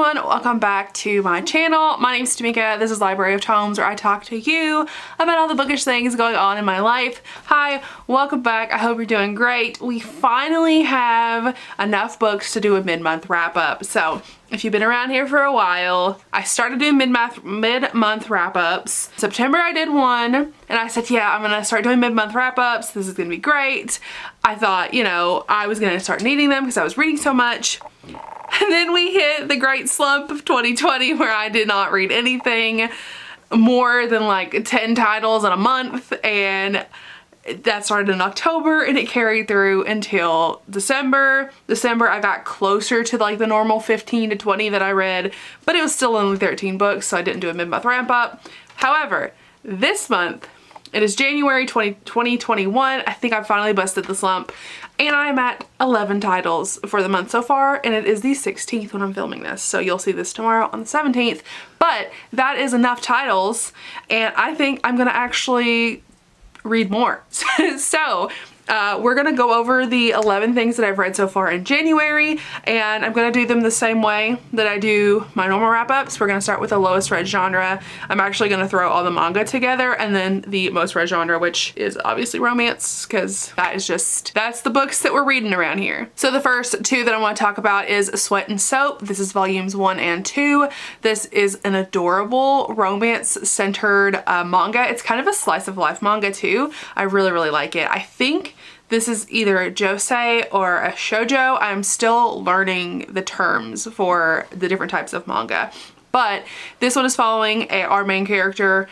everyone, welcome back to my channel. My name's Tamika. This is Library of Tomes, where I talk to you about all the bookish things going on in my life. Hi, welcome back. I hope you're doing great. We finally have enough books to do a mid-month wrap-up. So if you've been around here for a while, I started doing mid-month wrap-ups. September I did one, and I said, yeah, I'm gonna start doing mid-month wrap-ups. This is gonna be great. I thought, you know, I was gonna start needing them because I was reading so much. And then we hit the great slump of 2020 where I did not read anything more than like 10 titles in a month, and that started in October and it carried through until December. I got closer to like the normal 15 to 20 that I read, but it was still only 13 books, so I didn't do a mid-month wrap up. However, this month, it is January 2021. I think I finally busted the slump, and I'm at 11 titles for the month so far, and it is the 16th when I'm filming this, so you'll see this tomorrow on the 17th. But that is enough titles, and I think I'm gonna actually read more. So we're gonna go over the 11 things that I've read so far in January, and I'm gonna do them the same way that I do my normal wrap-ups. We're gonna start with the lowest read genre. I'm actually gonna throw all the manga together, and then the most read genre, which is obviously romance, because that's the books that we're reading around here. So the first two that I want to talk about is Sweat and Soap. This is volumes 1 and 2. This is an adorable romance-centered manga. It's kind of a slice of life manga too. I really like it. I think this is either a josei or a shoujo. I'm still learning the terms for the different types of manga. But this one is following our main character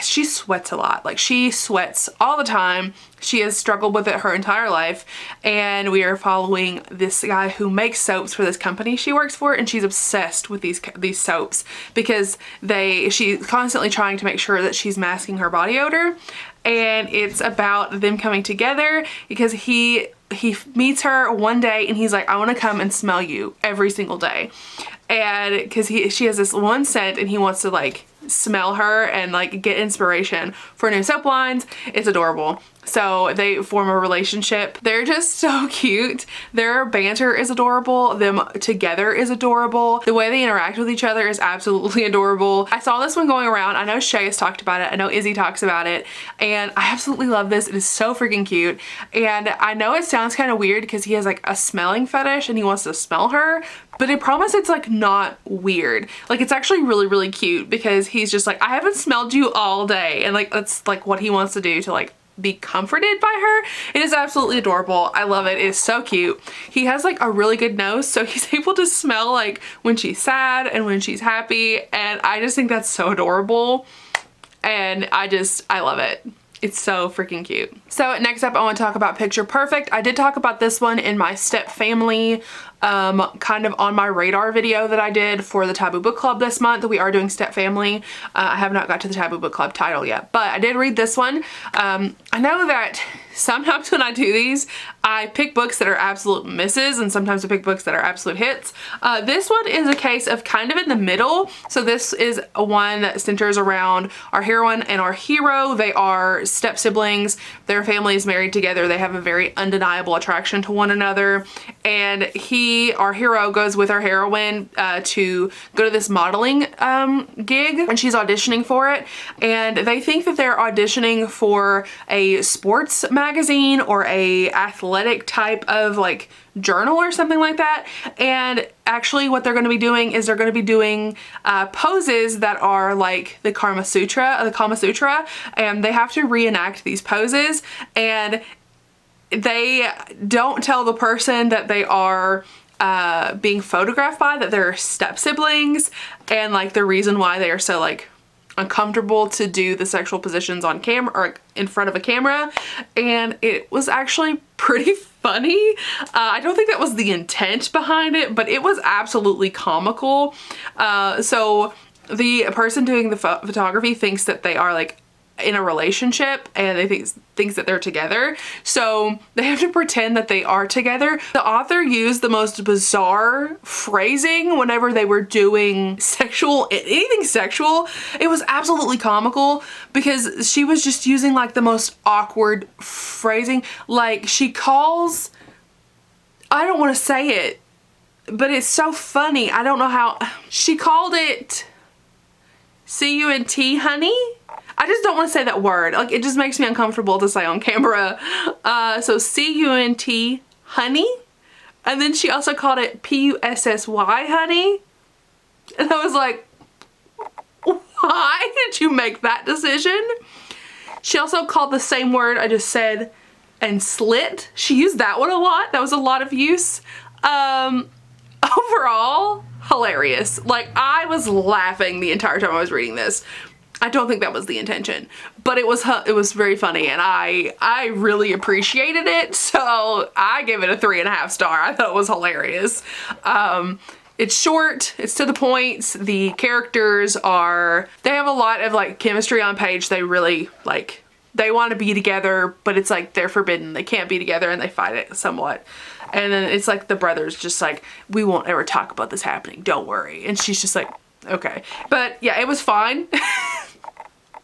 she sweats a lot. Like, she sweats all the time. She has struggled with it her entire life, and we are following this guy who makes soaps for this company she works for, and she's obsessed with these soaps because she's constantly trying to make sure that she's masking her body odor, and it's about them coming together because he meets her one day and he's like, I want to come and smell you every single day. And because she has this one scent and he wants to like smell her and like get inspiration for new soap lines. It's adorable. So they form a relationship. They're just so cute. Their banter is adorable. Them together is adorable. The way they interact with each other is absolutely adorable. I saw this one going around. I know Shay has talked about it. I know Izzy talks about it. And I absolutely love this. It is so freaking cute. And I know it sounds kind of weird because he has like a smelling fetish and he wants to smell her. But I promise it's like not weird. Like, it's actually really cute because he's just like, I haven't smelled you all day. And like, that's like what he wants to do to like be comforted by her. It is absolutely adorable. I love it. It is so cute. He has like a really good nose, so he's able to smell like when she's sad and when she's happy, and I just think that's so adorable, and I love it. It's so freaking cute. So next up, I want to talk about Picture Perfect. I did talk about this one in my Step Family kind of on my radar video that I did for the Taboo Book Club this month. We are doing Step Family. I have not got to the Taboo Book Club title yet, but I did read this one. I know that sometimes when I do these, I pick books that are absolute misses, and sometimes I pick books that are absolute hits. This one is a case of kind of in the middle. So this is one that centers around our heroine and our hero. They are step siblings. Their family is married together. They have a very undeniable attraction to one another. And our hero goes with our heroine to go to this modeling gig, and she's auditioning for it. And they think that they're auditioning for a sports magazine or a athletic type of like journal or something like that. And actually what they're going to be doing is they're going to be doing poses that are like the Kama Sutra, and they have to reenact these poses, and they don't tell the person that they are being photographed by that they're step siblings, and like the reason why they are so like uncomfortable to do the sexual positions on camera or in front of a camera. And it was actually pretty funny. I don't think that was the intent behind it, but it was absolutely comical. So the person doing the photography thinks that they are like in a relationship, and they thinks that they're together, so they have to pretend that they are together. The author used the most bizarre phrasing whenever they were doing anything sexual. It was absolutely comical because she was just using like the most awkward phrasing. Like, she calls, I don't want to say it, but it's so funny. I don't know how she called it C-U-N-T, honey. I just don't want to say that word. Like, it just makes me uncomfortable to say on camera. So C-U-N-T, honey. And then she also called it P-U-S-S-Y, honey. And I was like, why did you make that decision? She also called the same word I just said and slit. She used that one a lot. That was a lot of use. Overall, hilarious. Like, I was laughing the entire time I was reading this. I don't think that was the intention, but it was very funny, and I really appreciated it. So I give it a 3.5 star. I thought it was hilarious. It's short, it's to the point. The characters they have a lot of like chemistry on page. They really like, they want to be together, but it's like they're forbidden. They can't be together and they fight it somewhat. And then it's like the brother's just like, we won't ever talk about this happening, don't worry. And she's just like, okay. But yeah, it was fine.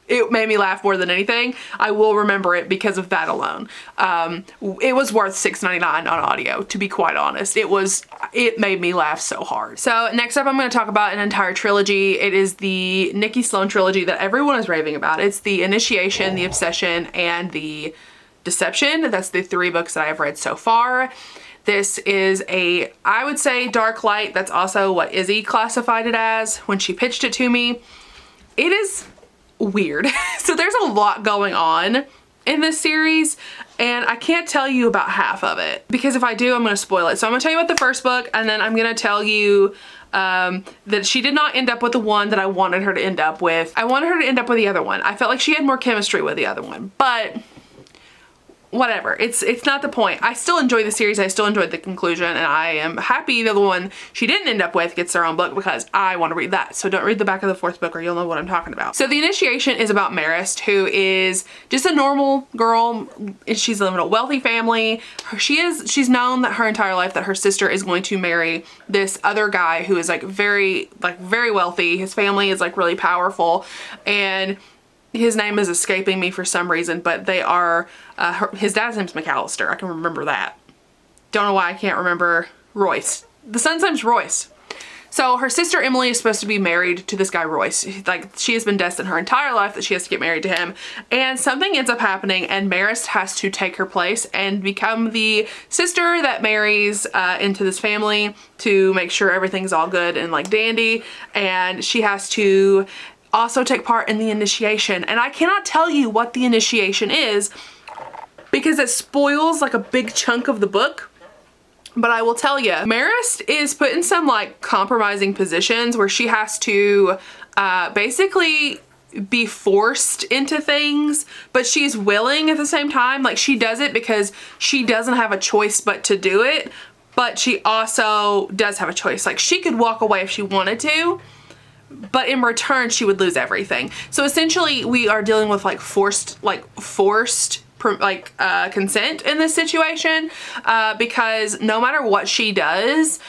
It made me laugh more than anything. I will remember it because of that alone. It was worth $6.99 on audio, to be quite honest. It made me laugh so hard. So next up, I'm going to talk about an entire trilogy. It is the Nikki Sloan trilogy that everyone is raving about. It's the Initiation, the Obsession, and the Deception. That's the 3 books that I've read so far. This is I would say, dark light. That's also what Izzy classified it as when she pitched it to me. It is weird. So there's a lot going on in this series, and I can't tell you about half of it, because if I do, I'm going to spoil it. So I'm going to tell you about the first book, and then I'm going to tell you that she did not end up with the one that I wanted her to end up with. I wanted her to end up with the other one. I felt like she had more chemistry with the other one, but whatever. It's not the point. I still enjoy the series. I still enjoyed the conclusion, and I am happy that the one she didn't end up with gets their own book, because I want to read that. So don't read the back of the 4th book or you'll know what I'm talking about. So the Initiation is about Marist, who is just a normal girl. She's living in a wealthy family. She's known that her entire life that her sister is going to marry this other guy who is like very wealthy. His family is like really powerful, and his name is escaping me for some reason, but they are, his dad's name's McAllister. I can remember that. Don't know why I can't remember Royce. The son's name's Royce. So her sister Emily is supposed to be married to this guy Royce. Like, she has been destined her entire life that she has to get married to him. And something ends up happening, and Marist has to take her place and become the sister that marries into this family to make sure everything's all good and like dandy. And she has to also take part in the initiation. And I cannot tell you what the initiation is because it spoils like a big chunk of the book. But I will tell you, Marist is put in some like compromising positions where she has to basically be forced into things, but she's willing at the same time. Like, she does it because she doesn't have a choice but to do it, but she also does have a choice. Like, she could walk away if she wanted to, but in return she would lose everything. So essentially we are dealing with like forced consent in this situation, because no matter what she does,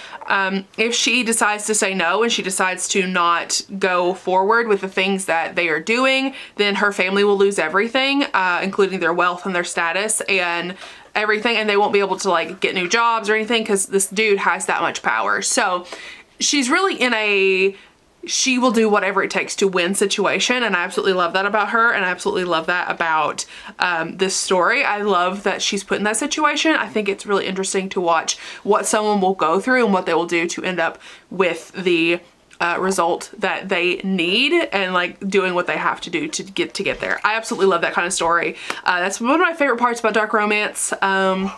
if she decides to say no and she decides to not go forward with the things that they are doing, then her family will lose everything, including their wealth and their status and everything, and they won't be able to like get new jobs or anything because this dude has that much power. So she's really in a she will do whatever it takes to win situation, and I absolutely love that about her, and I absolutely love that about this story. I love that she's put in that situation. I think it's really interesting to watch what someone will go through and what they will do to end up with the result that they need, and like doing what they have to do to get there. I absolutely love that kind of story. That's one of my favorite parts about dark romance. I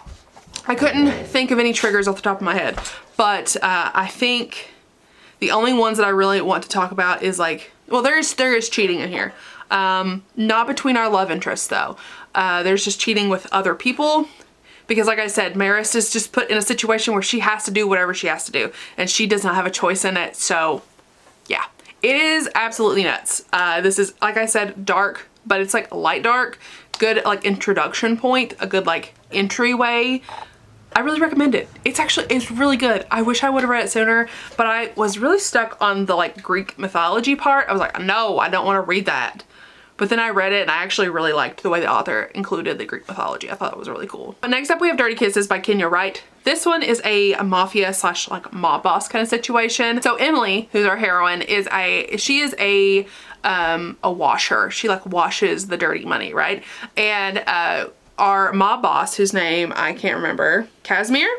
couldn't think of any triggers off the top of my head, but I think the only ones that I really want to talk about is like, well, there is cheating in here. Not between our love interests though. There's just cheating with other people, because like I said, Marist is just put in a situation where she has to do whatever she has to do, and she does not have a choice in it. So yeah, it is absolutely nuts. This is, like I said, dark, but it's like light dark, good like introduction point, a good like entryway. I really recommend it. It's really good. I wish I would have read it sooner, but I was really stuck on the like Greek mythology part. I was like, no, I don't want to read that. But then I read it and I actually really liked the way the author included the Greek mythology. I thought it was really cool. But next up we have Dirty Kisses by Kenya Wright. This one is a mafia slash like mob boss kind of situation. So Emily, who's our heroine, is a washer. She like washes the dirty money, right? And our mob boss, whose name I can't remember, Casimir?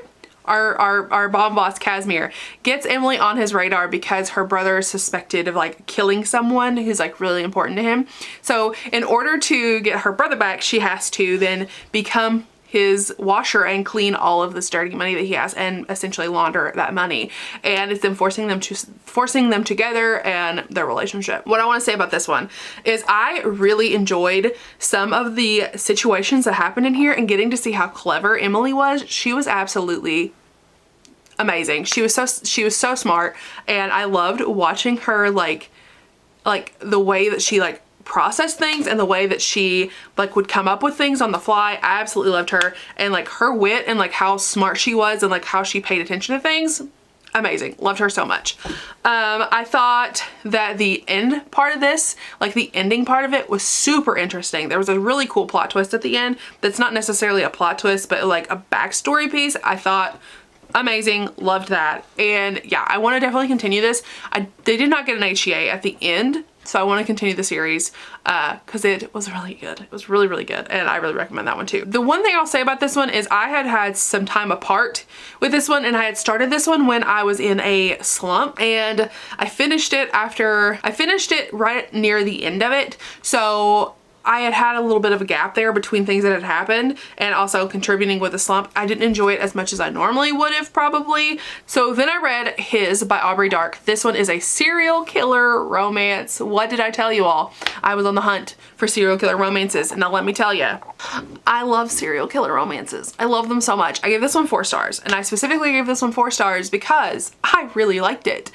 Our mob boss Casimir gets Emily on his radar because her brother is suspected of like killing someone who's like really important to him. So in order to get her brother back, she has to then become his washer and clean all of this dirty money that he has and essentially launder that money. And it's then forcing them together and their relationship. What I want to say about this one is I really enjoyed some of the situations that happened in here and getting to see how clever Emily was. She was absolutely amazing. She was so smart, and I loved watching her like the way that she like process things and the way that she like would come up with things on the fly. I absolutely loved her, and like her wit and like how smart she was and like how she paid attention to things. Amazing. Loved her so much. I thought that the end part of this, like the ending part of it, was super interesting. There was a really cool plot twist at the end that's not necessarily a plot twist, but like a backstory piece. I thought amazing. Loved that. And yeah, I want to definitely continue this. They did not get an HEA at the end, so I want to continue the series because it was really good. It was really, really good. And I really recommend that one too. The one thing I'll say about this one is I had some time apart with this one, and I had started this one when I was in a slump, and I finished it right near the end of it. So I had a little bit of a gap there between things that had happened and also contributing with the slump. I didn't enjoy it as much as I normally would have probably. So then I read His by Aubrey Dark. This one is a serial killer romance. What did I tell you all? I was on the hunt for serial killer romances. Now let me tell you, I love serial killer romances. I love them so much. I gave this one 4 stars, and I specifically gave this one 4 stars because I really liked it.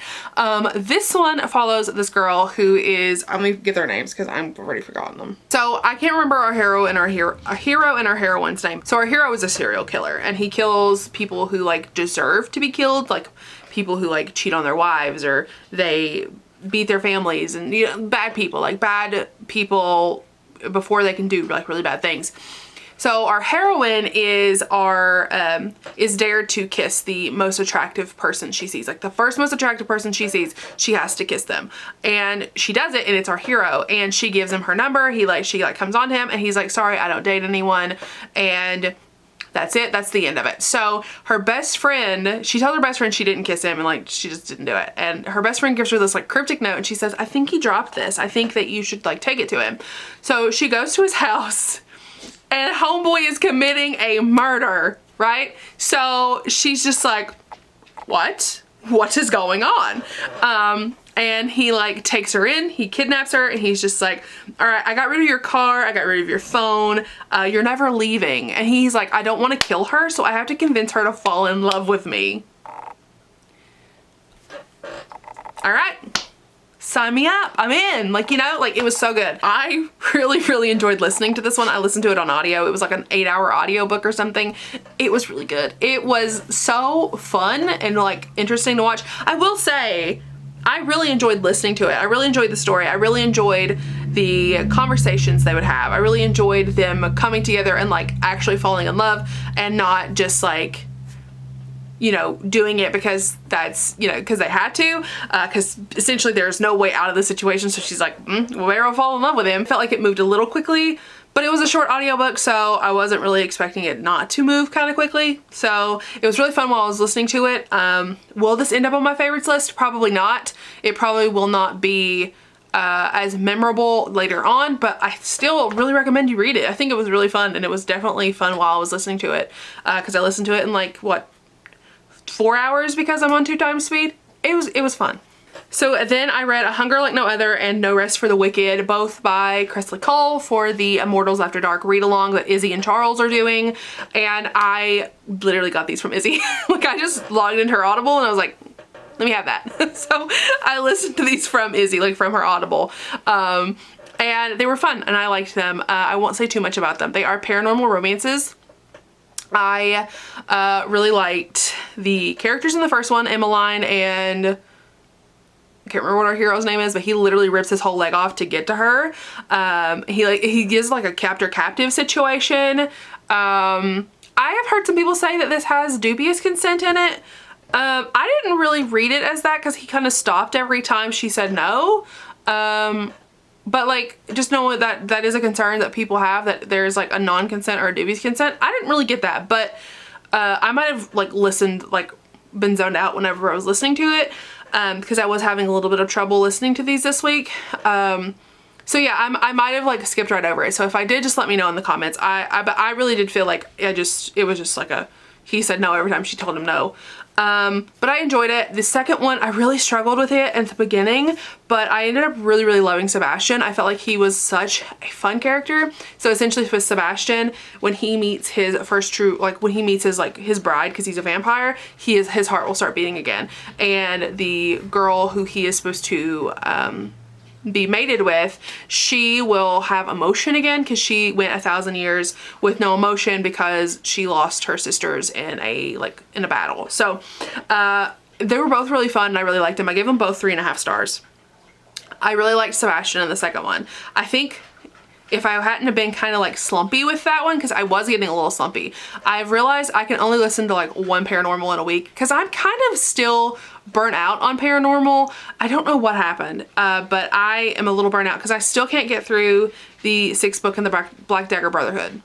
This one follows this girl who is, let me get their names because I've already forgotten them. So I can't remember our hero and our heroine's name. So our hero is a serial killer, and he kills people who like deserve to be killed, like people who like cheat on their wives or they beat their families, and you know, bad people before they can do like really bad things. So our heroine is dared to kiss the most attractive person she sees. Like the first most attractive person she sees, she has to kiss them. And she does it, and it's our hero. And she gives him her number. She comes on him, and he's like, sorry, I don't date anyone. And that's it. That's the end of it. So her best friend, she tells her best friend she didn't kiss him, and like she just didn't do it. And her best friend gives her this like cryptic note, and she says, I think he dropped this. I think that you should like take it to him. So she goes to his house, and homeboy is committing a murder, right? So she's just like, what? What is going on? And he like takes her in, he kidnaps her, and he's just like, all right, I got rid of your car, I got rid of your phone, you're never leaving. And he's like, I don't want to kill her, so I have to convince her to fall in love with me. All right. Sign me up. I'm in. Like, you know, like it was so good. I really, really enjoyed listening to this one. I listened to it on audio. It was like an 8-hour audiobook or something. It was really good. It was so fun and like interesting to watch. I will say, I really enjoyed listening to it. I really enjoyed the story. I really enjoyed the conversations they would have. I really enjoyed them coming together and like actually falling in love and not just like, you know, doing it because that's, you know, because they had to, because essentially there's no way out of the situation. So she's like, well, maybe I'll fall in love with him. Felt like it moved a little quickly, but it was a short audiobook, so I wasn't really expecting it not to move kind of quickly. So it was really fun while I was listening to it. Will this end up on my favorites list? Probably not. It probably will not be as memorable later on, but I still really recommend you read it. I think it was really fun, and it was definitely fun while I was listening to it, because I listened to it in like, what, 4 hours because I'm on 2 times speed. It was fun. So then I read A Hunger Like No Other and No Rest for the Wicked, both by Kresley Cole for the Immortals After Dark read along that Izzy and Charles are doing. And I literally got these from Izzy. Like I just logged into her Audible and I was like, let me have that. So I listened to these from Izzy, like from her Audible. And they were fun and I liked them. I won't say too much about them. They are paranormal romances. I really liked the characters in the first one, Emmeline and can't remember what our hero's name is, but he literally rips his whole leg off to get to her. He gives like a captor-captive situation. I have heard some people say that this has dubious consent in it. I didn't really read it as that because he kind of stopped every time she said no. But like, just know that that is a concern that people have, that there's like a non-consent or a dubious consent. I didn't really get that, but I might have like been zoned out whenever I was listening to it, because I was having a little bit of trouble listening to these this week. So yeah, I might have like skipped right over it. So if I did, just let me know in the comments. But I really did feel like it was just like he said no every time she told him no. But I enjoyed it. The second one, I really struggled with it at the beginning, but I ended up really, really loving Sebastian. I felt like he was such a fun character. So essentially with Sebastian, when he meets his first true, like when he meets his bride, because he's a vampire, his heart will start beating again. And the girl who he is supposed to, be mated with, she will have emotion again, because she went 1,000 years with no emotion because she lost her sisters in a battle. So they were both really fun and I really liked them. I gave them both 3.5 stars. I really liked Sebastian in the second one. I think if I hadn't have been kind of like slumpy with that one, because I was getting a little slumpy, I've realized I can only listen to like one paranormal in a week because I'm kind of still burnt out on paranormal. I don't know what happened, but I am a little burnt out because I still can't get through the 6th book in the Black Dagger Brotherhood.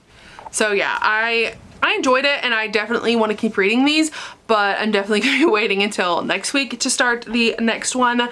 So yeah, I enjoyed it and I definitely want to keep reading these, but I'm definitely going to be waiting until next week to start the next one,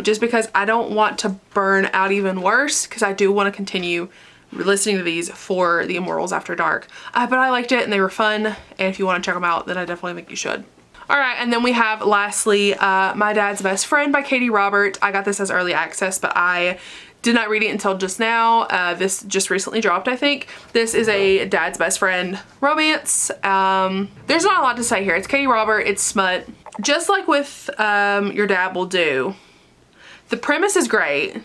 just because I don't want to burn out even worse, because I do want to continue listening to these for the Immortals After Dark. But I liked it and they were fun, and if you want to check them out, then I definitely think you should. Alright, and then we have lastly My Dad's Best Friend by Katie Robert. I got this as early access, but I did not read it until just now. This just recently dropped, I think. This is a dad's best friend romance. There's not a lot to say here. It's Katie Robert, it's smut. Just like with Your Dad Will Do. The premise is great.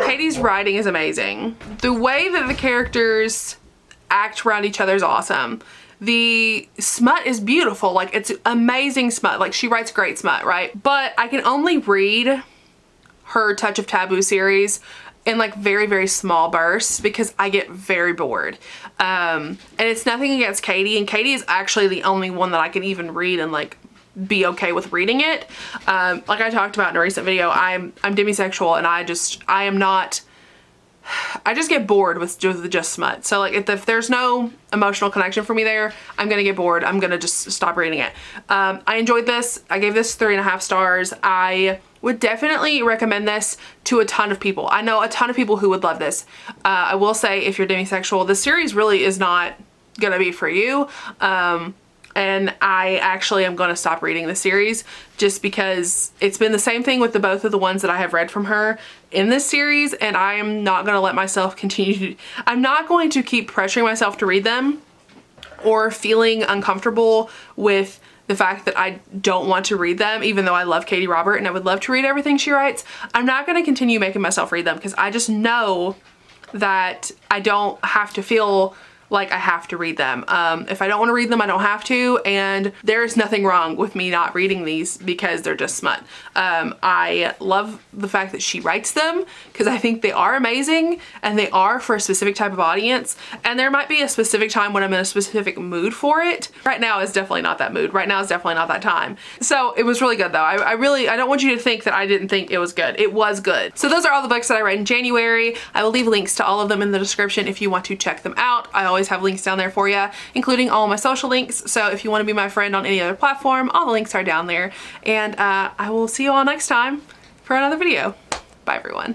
Katie's writing is amazing. The way that the characters act around each other is awesome. The smut is beautiful. Like, it's amazing smut. Like, she writes great smut, right? But I can only read her Touch of Taboo series in like very, very small bursts because I get very bored. And it's nothing against Katie, and Katie is actually the only one that I can even read and like be okay with reading it. Like I talked about in a recent video, I'm demisexual, and I just get bored with just smut. So like if there's no emotional connection for me there, I'm gonna get bored. I'm gonna just stop reading it. I enjoyed this. I gave this 3.5 stars. I would definitely recommend this to a ton of people. I know a ton of people who would love this. I will say, if you're demisexual, this series really is not gonna be for you. And I actually am going to stop reading the series just because it's been the same thing with both of the ones that I have read from her in this series, and I am not going to let myself continue. I'm not going to keep pressuring myself to read them or feeling uncomfortable with the fact that I don't want to read them, even though I love Katie Robert and I would love to read everything she writes. I'm not going to continue making myself read them because I just know that I don't have to feel like I have to read them. If I don't want to read them, I don't have to, and there's nothing wrong with me not reading these because they're just smut. I love the fact that she writes them because I think they are amazing and they are for a specific type of audience, and there might be a specific time when I'm in a specific mood for it. Right now is definitely not that mood. Right now is definitely not that time. So it was really good though. I don't want you to think that I didn't think it was good. It was good. So those are all the books that I read in January. I will leave links to all of them in the description if you want to check them out. I always have links down there for you, including all my social links. So if you want to be my friend on any other platform, all the links are down there. And I will see you all next time for another video. Bye everyone.